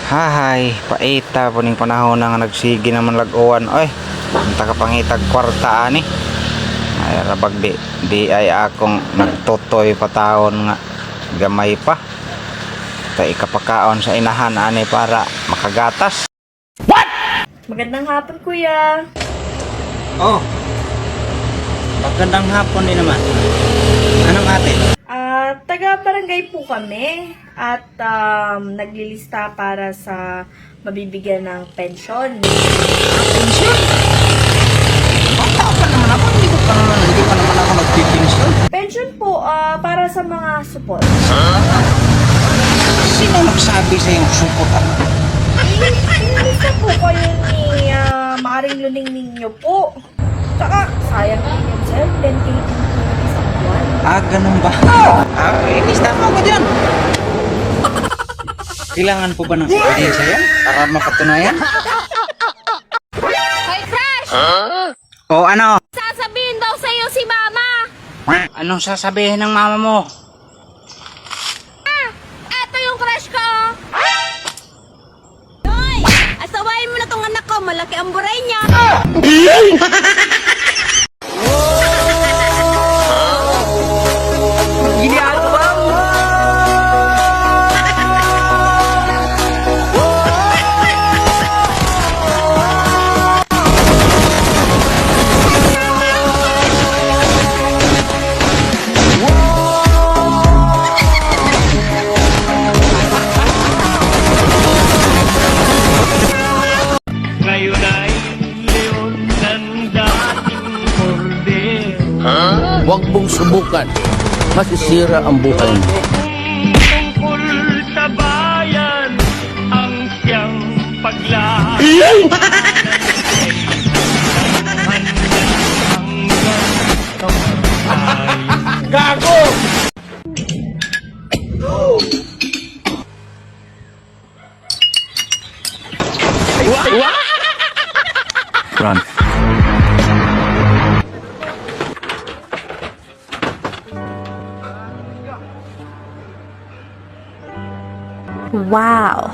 Hahay, paita po ning panahon nga nagsigi naman laguan. Oy, punta ka pangitag kwarta ani. Ay rabag di ay akong nagtutoy pa taon nga gamay pa. Tay kapakaon sa inahan ani para makagatas. Magandang hapon, kuya. Oh. Magandang hapon din naman. Anong ate? Taga-barangay po kami at naglilista para sa mabibigyan ng pensyon. Pensyon? Bata pa naman ako, hindi pa naman ako nagpipensyon. Pension po para sa mga support. Sino nagsabi sa iyong support ako? Inilista po kayo ni Maring Luning ninyo po. Tsaka, sayang din yun, sir. 10K din po isang buwan. Ganun ba? Ilista mo ko dyan. Kailangan po ba ng ebidensya yan? Para mapatunayan? Hoy, Crush! O ano? Sasabihin daw sa'yo si Mama! Anong sasabihin ng mama mo? Eto yung crush ko! Hoy! Asawain mo na tong anak ko, malaki ang buray niya! Ginagawa mo! Ngayon ay leon ng dating kordero. Huwag mong subukan. Masisira ang buhay mo. Tungkol sa bayan ang siyang paglahat. Gago! Run. Wow!